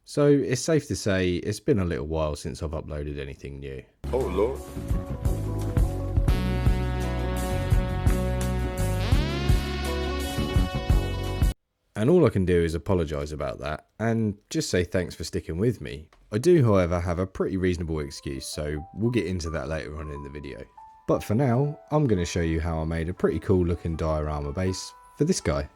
So it's safe to say it's been a little while since I've uploaded anything new. Oh Lord. And all I can do is apologise about that and just say thanks for sticking with me. I do, however, have a pretty reasonable excuse, so we'll get into that later on in the video. But for now, I'm going to show you how I made a pretty cool looking diorama base for this guy.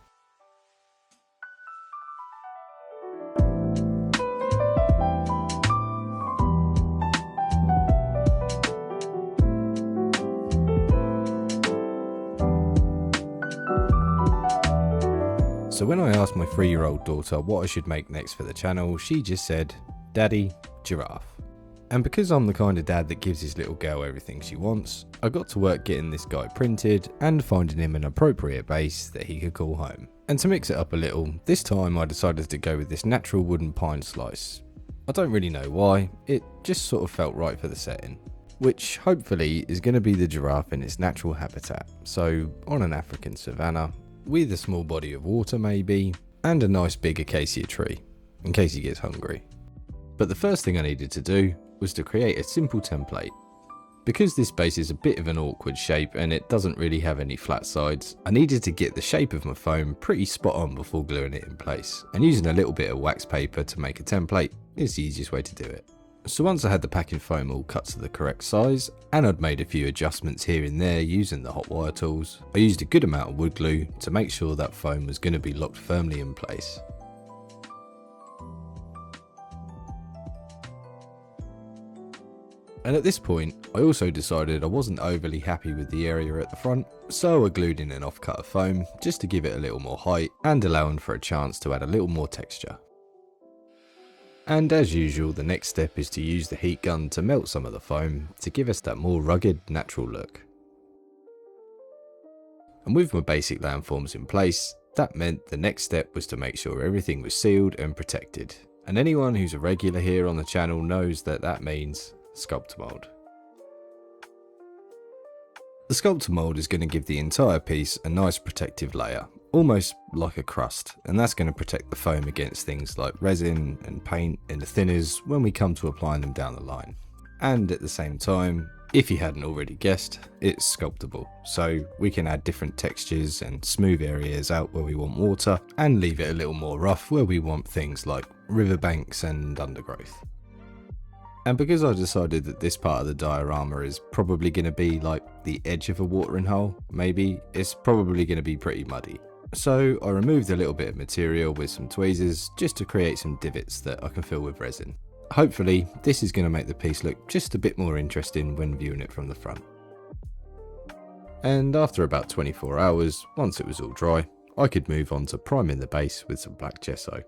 So when I asked my 3-year-old daughter what I should make next for the channel, she just said, "Daddy, giraffe." And because I'm the kind of dad that gives his little girl everything she wants, I got to work getting this guy printed and finding him an appropriate base that he could call home. And to mix it up a little, this time I decided to go with this natural wooden pine slice. I don't really know why, it just sort of felt right for the setting. Which hopefully is going to be the giraffe in its natural habitat, so on an African savanna, with a small body of water maybe, and a nice big acacia tree, in case he gets hungry. But the first thing I needed to do was to create a simple template. Because this base is a bit of an awkward shape and it doesn't really have any flat sides, I needed to get the shape of my foam pretty spot on before gluing it in place, and using a little bit of wax paper to make a template is the easiest way to do it. So once I had the packing foam all cut to the correct size, and I'd made a few adjustments here and there using the hot wire tools, I used a good amount of wood glue to make sure that foam was going to be locked firmly in place. And at this point, I also decided I wasn't overly happy with the area at the front, so I glued in an offcut of foam just to give it a little more height and allowing for a chance to add a little more texture. And as usual, the next step is to use the heat gun to melt some of the foam to give us that more rugged, natural look. And with my basic landforms in place, that meant the next step was to make sure everything was sealed and protected. And anyone who's a regular here on the channel knows that that means sculptor mold. The sculptor mold is going to give the entire piece a nice protective layer, almost like a crust, and that's going to protect the foam against things like resin and paint and the thinners when we come to applying them down the line. And at the same time, if you hadn't already guessed, it's sculptable, so we can add different textures and smooth areas out where we want water and leave it a little more rough where we want things like riverbanks and undergrowth. And because I decided that this part of the diorama is probably going to be like the edge of a watering hole, maybe, it's probably going to be pretty muddy. So I removed a little bit of material with some tweezers just to create some divots that I can fill with resin. Hopefully this is going to make the piece look just a bit more interesting when viewing it from the front. And after about 24 hours, once it was all dry, I could move on to priming the base with some black gesso.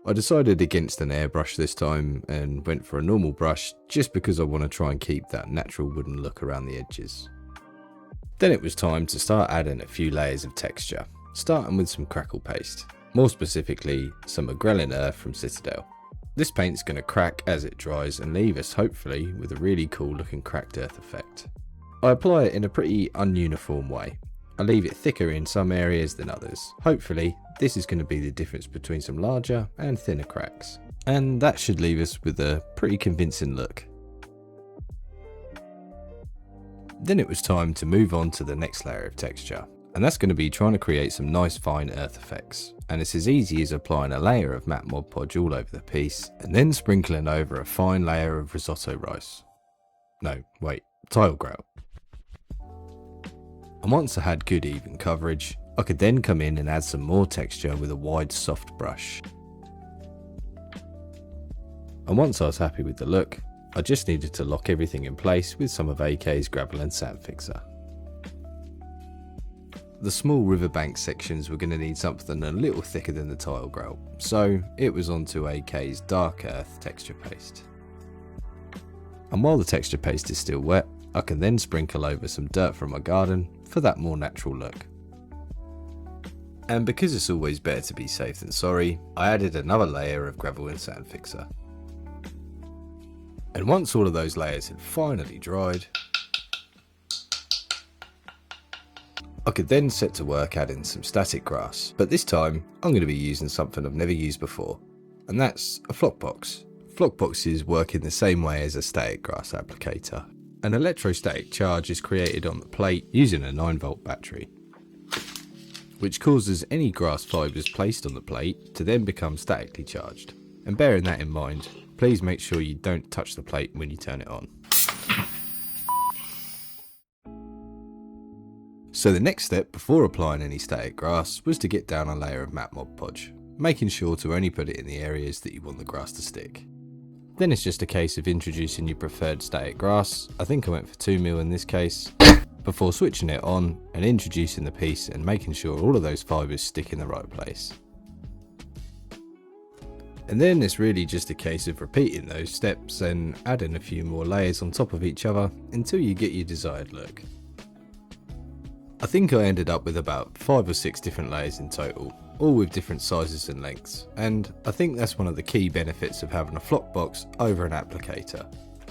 I decided against an airbrush this time and went for a normal brush just because I want to try and keep that natural wooden look around the edges. Then it was time to start adding a few layers of texture, starting with some crackle paste, more specifically some Agrelin Earth from Citadel. This paint's going to crack as it dries and leave us hopefully with a really cool looking cracked earth effect. I apply it in a pretty ununiform way. I leave it thicker in some areas than others. Hopefully this is going to be the difference between some larger and thinner cracks, and that should leave us with a pretty convincing look. Then it was time to move on to the next layer of texture, and that's going to be trying to create some nice fine earth effects, and it's as easy as applying a layer of matte Mod Podge all over the piece and then sprinkling over a fine layer of risotto rice. No, wait, tile grout. And once I had good even coverage, I could then come in and add some more texture with a wide soft brush. And once I was happy with the look, I just needed to lock everything in place with some of AK's gravel and sand fixer. The small riverbank sections were going to need something a little thicker than the tile grout, so it was onto AK's dark earth texture paste. And while the texture paste is still wet, I can then sprinkle over some dirt from my garden for that more natural look. And because it's always better to be safe than sorry, I added another layer of gravel and sand fixer. And once all of those layers had finally dried, I could then set to work adding some static grass, but this time I'm going to be using something I've never used before. and that's a flock box. Flock boxes work in the same way as a static grass applicator. An electrostatic charge is created on the plate using a 9-volt battery, which causes any grass fibres placed on the plate to then become statically charged. And bearing that in mind, please make sure you don't touch the plate when you turn it on. So the next step before applying any static grass was to get down a layer of matte Mod Podge, making sure to only put it in the areas that you want the grass to stick. Then it's just a case of introducing your preferred static grass, I think I went for 2mm in this case, before switching it on and introducing the piece and making sure all of those fibres stick in the right place. And then it's really just a case of repeating those steps and adding a few more layers on top of each other until you get your desired look. I think I ended up with about 5 or 6 different layers in total, all with different sizes and lengths, and I think that's one of the key benefits of having a flock box over an applicator.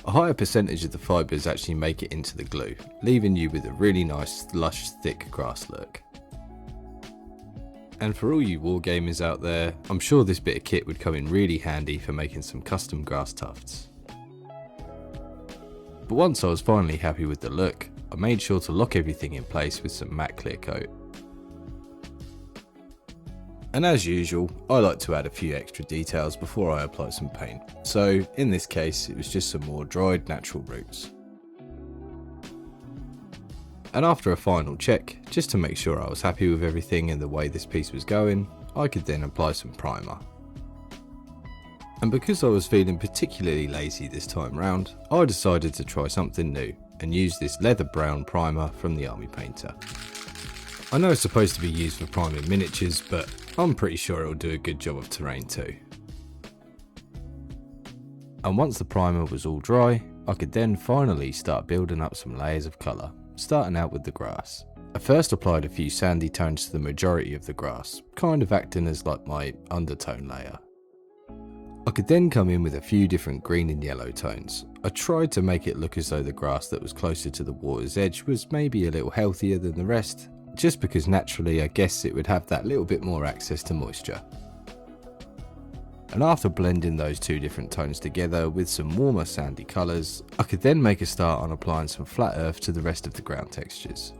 A higher percentage of the fibres actually make it into the glue, leaving you with a really nice lush thick grass look. And for all you wargamers out there, I'm sure this bit of kit would come in really handy for making some custom grass tufts. But once I was finally happy with the look, I made sure to lock everything in place with some matte clear coat. And as usual, I like to add a few extra details before I apply some paint, so in this case it was just some more dried natural roots. And after a final check, just to make sure I was happy with everything and the way this piece was going, I could then apply some primer. And because I was feeling particularly lazy this time round, I decided to try something new and use this leather brown primer from the Army Painter. I know it's supposed to be used for priming miniatures, but I'm pretty sure it'll do a good job of terrain too. And once the primer was all dry, I could then finally start building up some layers of colour, starting out with the grass. I first applied a few sandy tones to the majority of the grass, kind of acting as like my undertone layer. I could then come in with a few different green and yellow tones. I tried to make it look as though the grass that was closer to the water's edge was maybe a little healthier than the rest, just because naturally I guess it would have that little bit more access to moisture. And after blending those two different tones together with some warmer sandy colours, I could then make a start on applying some flat earth to the rest of the ground textures.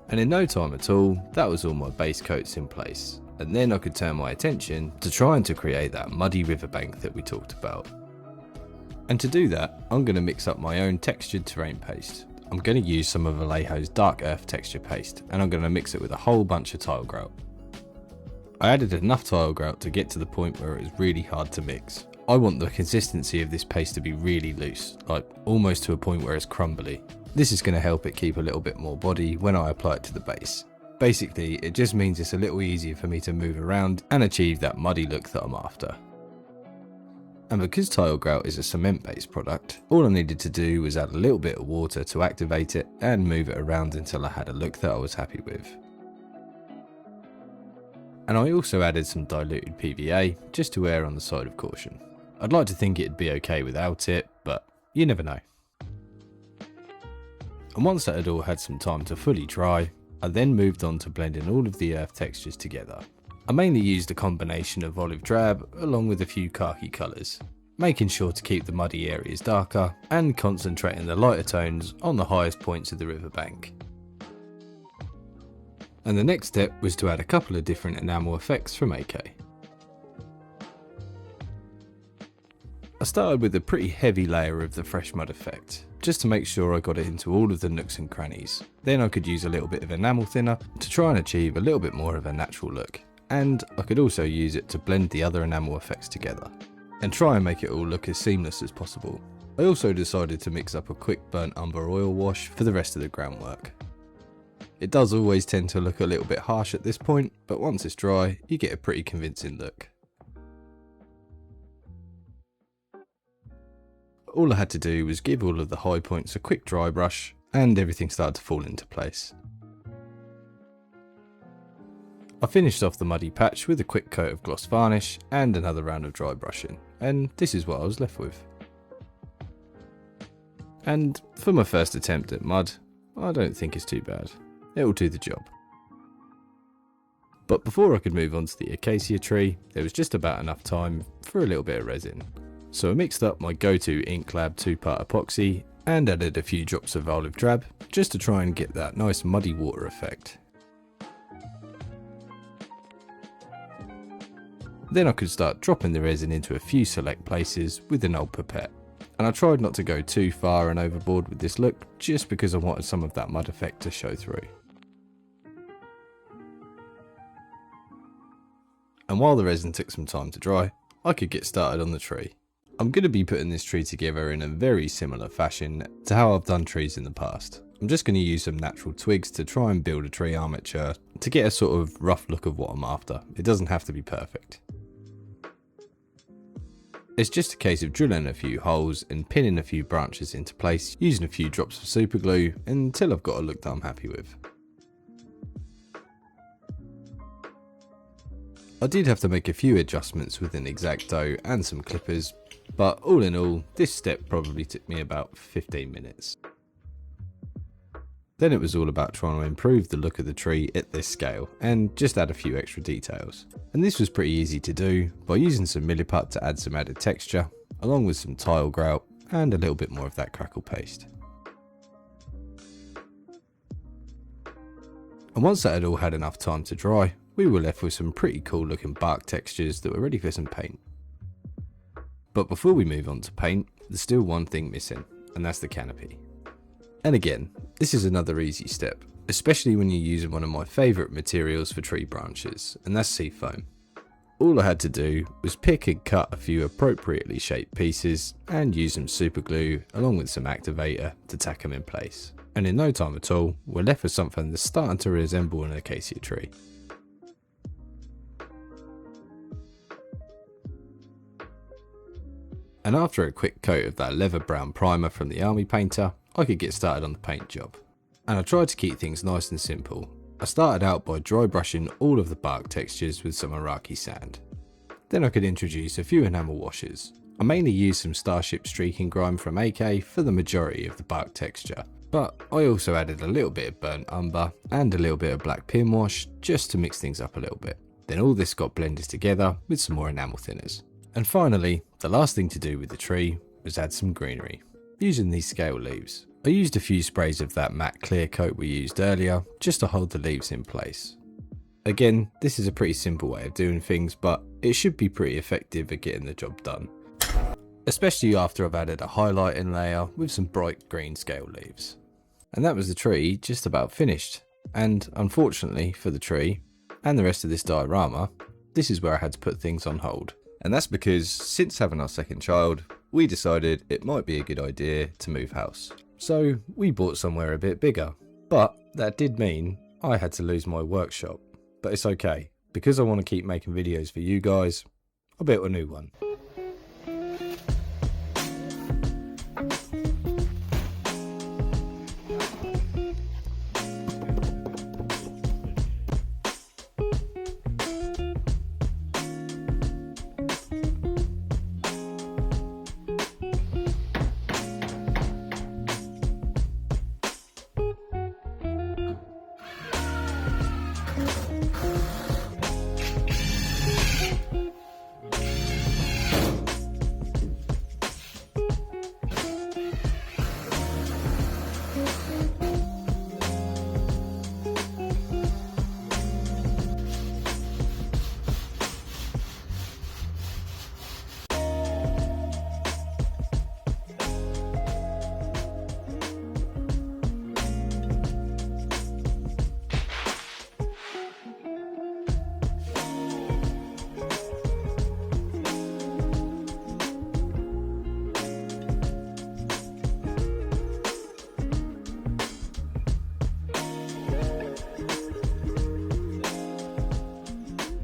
And in no time at all, that was all my base coats in place, and then I could turn my attention to trying to create that muddy riverbank that we talked about. And to do that, I'm going to mix up my own textured terrain paste. I'm going to use some of Vallejo's dark earth texture paste, and I'm going to mix it with a whole bunch of tile grout. I added enough tile grout to get to the point where it was really hard to mix. I want the consistency of this paste to be really loose, like almost to a point where it's crumbly. This is going to help it keep a little bit more body when I apply it to the base. Basically, it just means it's a little easier for me to move around and achieve that muddy look that I'm after. And because tile grout is a cement based product, all I needed to do was add a little bit of water to activate it and move it around until I had a look that I was happy with. And I also added some diluted PVA just to err on the side of caution. I'd like to think it'd be okay without it, but you never know. And once that had all had some time to fully dry, I then moved on to blending all of the earth textures together. I mainly used a combination of olive drab along with a few khaki colours, making sure to keep the muddy areas darker and concentrating the lighter tones on the highest points of the riverbank. And the next step was to add a couple of different enamel effects from AK. I started with a pretty heavy layer of the fresh mud effect, just to make sure I got it into all of the nooks and crannies. Then I could use a little bit of enamel thinner to try and achieve a little bit more of a natural look, and I could also use it to blend the other enamel effects together, and try and make it all look as seamless as possible. I also decided to mix up a quick burnt umber oil wash for the rest of the groundwork. It does always tend to look a little bit harsh at this point, but once it's dry, you get a pretty convincing look. All I had to do was give all of the high points a quick dry brush, and everything started to fall into place. I finished off the muddy patch with a quick coat of gloss varnish and another round of dry brushing, and this is what I was left with. And for my first attempt at mud, I don't think it's too bad. It'll do the job. But before I could move on to the Acacia Tree, there was just about enough time for a little bit of resin. So I mixed up my go-to Ink Lab 2-part epoxy and added a few drops of olive drab, just to try and get that nice muddy water effect. Then I could start dropping the resin into a few select places with an old pipette. And I tried not to go too far and overboard with this look, just because I wanted some of that mud effect to show through. And while the resin took some time to dry, I could get started on the tree. I'm going to be putting this tree together in a very similar fashion to how I've done trees in the past. I'm just going to use some natural twigs to try and build a tree armature to get a sort of rough look of what I'm after. It doesn't have to be perfect. It's just a case of drilling a few holes and pinning a few branches into place using a few drops of super glue until I've got a look that I'm happy with. I did have to make a few adjustments with an X-Acto and some clippers, but all in all, this step probably took me about 15 minutes. Then it was all about trying to improve the look of the tree at this scale and just add a few extra details. And this was pretty easy to do by using some milliput to add some added texture, along with some tile grout and a little bit more of that crackle paste. And once that had all had enough time to dry, we were left with some pretty cool looking bark textures that were ready for some paint. But before we move on to paint, there's still one thing missing, and that's the canopy. And again, this is another easy step, especially when you're using one of my favourite materials for tree branches, and that's sea foam. All I had to do was pick and cut a few appropriately shaped pieces and use some super glue along with some activator to tack them in place. And in no time at all, we're left with something that's starting to resemble an acacia tree. And after a quick coat of that leather brown primer from the army painter, I could get started on the paint job. And I tried to keep things nice and simple. I started out by dry brushing all of the bark textures with some Iraqi sand. Then I could introduce a few enamel washes. I mainly used some Starship streaking grime from AK for the majority of the bark texture, but I also added a little bit of burnt umber and a little bit of black pin wash just to mix things up a little bit. Then all this got blended together with some more enamel thinners. And finally, the last thing to do with the tree was add some greenery, using these scale leaves. I used a few sprays of that matte clear coat we used earlier, just to hold the leaves in place. Again, this is a pretty simple way of doing things, but it should be pretty effective at getting the job done. Especially after I've added a highlighting layer with some bright green scale leaves. And that was the tree just about finished. And unfortunately for the tree, and the rest of this diorama, this is where I had to put things on hold. And that's because since having our second child, we decided it might be a good idea to move house. So we bought somewhere a bit bigger. But that did mean I had to lose my workshop. But it's okay, because I want to keep making videos for you guys, I built a new one.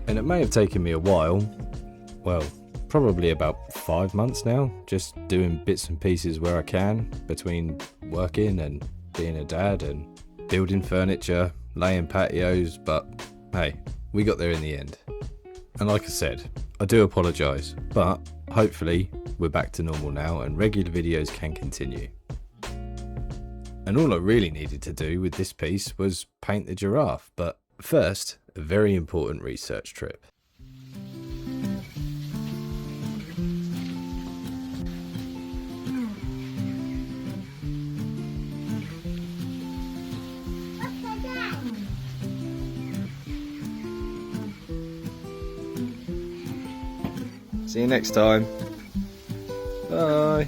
And it may have taken me a while, well, probably about 5 months now, just doing bits and pieces where I can, between working and being a dad and building furniture, laying patios, but hey, we got there in the end. And like I said, I do apologise, but hopefully we're back to normal now and regular videos can continue. And all I really needed to do with this piece was paint the giraffe, but first, a very important research trip. See you next time. Bye.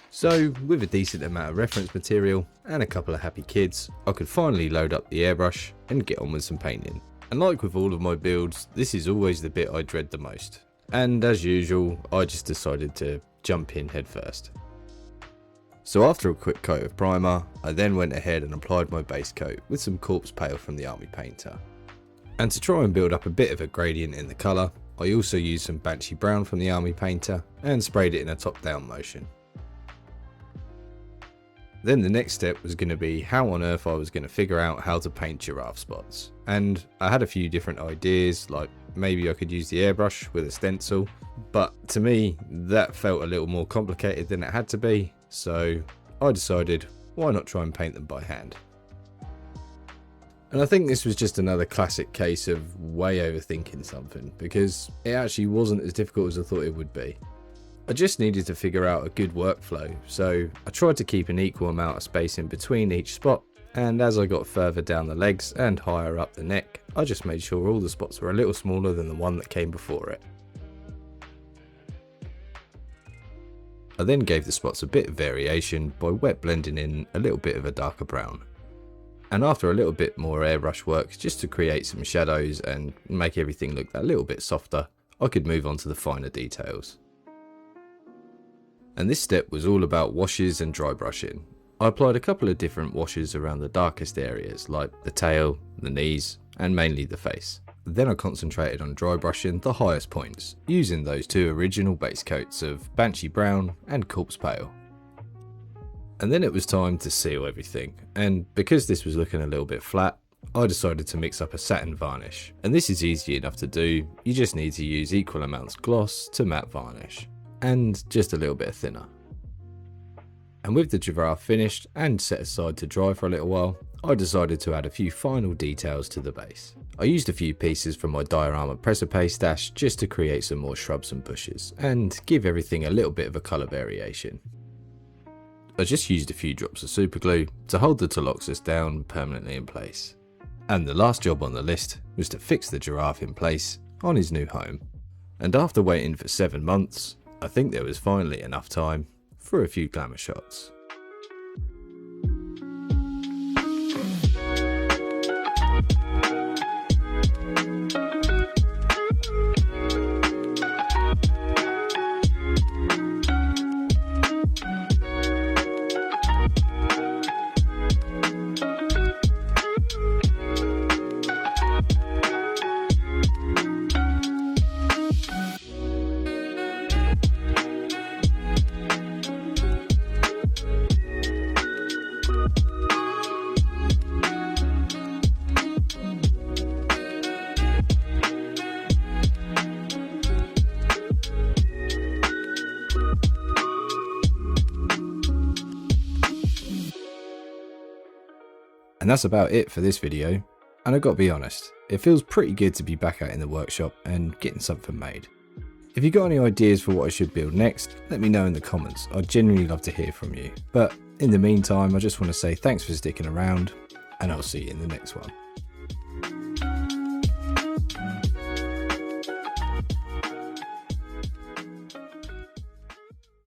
So, with a decent amount of reference material and a couple of happy kids, I could finally load up the airbrush and get on with some painting. And like with all of my builds, this is always the bit I dread the most. And as usual, I just decided to jump in head first. So after a quick coat of primer, I then went ahead and applied my base coat with some Corpse Pale from the Army Painter. And to try and build up a bit of a gradient in the colour, I also used some Banshee Brown from the Army Painter and sprayed it in a top-down motion. Then the next step was going to be how on earth I was going to figure out how to paint giraffe spots. And I had a few different ideas, like maybe I could use the airbrush with a stencil, but to me that felt a little more complicated than it had to be, so I decided why not try and paint them by hand. And I think this was just another classic case of way overthinking something, because it actually wasn't as difficult as I thought it would be. I just needed to figure out a good workflow, so I tried to keep an equal amount of space in between each spot, and as I got further down the legs and higher up the neck, I just made sure all the spots were a little smaller than the one that came before it. I then gave the spots a bit of variation by wet blending in a little bit of a darker brown. And after a little bit more airbrush work just to create some shadows and make everything look that little bit softer, I could move on to the finer details. And this step was all about washes and dry brushing. I applied a couple of different washes around the darkest areas like the tail, the knees, and mainly the face. Then I concentrated on dry brushing the highest points, using those two original base coats of Banshee Brown and Corpse Pale. And then it was time to seal everything, and because this was looking a little bit flat, I decided to mix up a satin varnish. And this is easy enough to do, you just need to use equal amounts gloss to matte varnish, and just a little bit thinner. And with the giraffe finished and set aside to dry for a little while, I decided to add a few final details to the base. I used a few pieces from my Diorama presser paste stash just to create some more shrubs and bushes, and give everything a little bit of a colour variation. I just used a few drops of super glue to hold the Toloxus down permanently in place. And the last job on the list was to fix the giraffe in place on his new home. And after waiting for 7 months, I think there was finally enough time for a few glamour shots. And that's about it for this video, and I gotta be honest, it feels pretty good to be back out in the workshop and getting something made. If you got any ideas for what I should build next, let me know in the comments, I'd genuinely love to hear from you. But in the meantime, I just want to say thanks for sticking around, and I'll see you in the next one.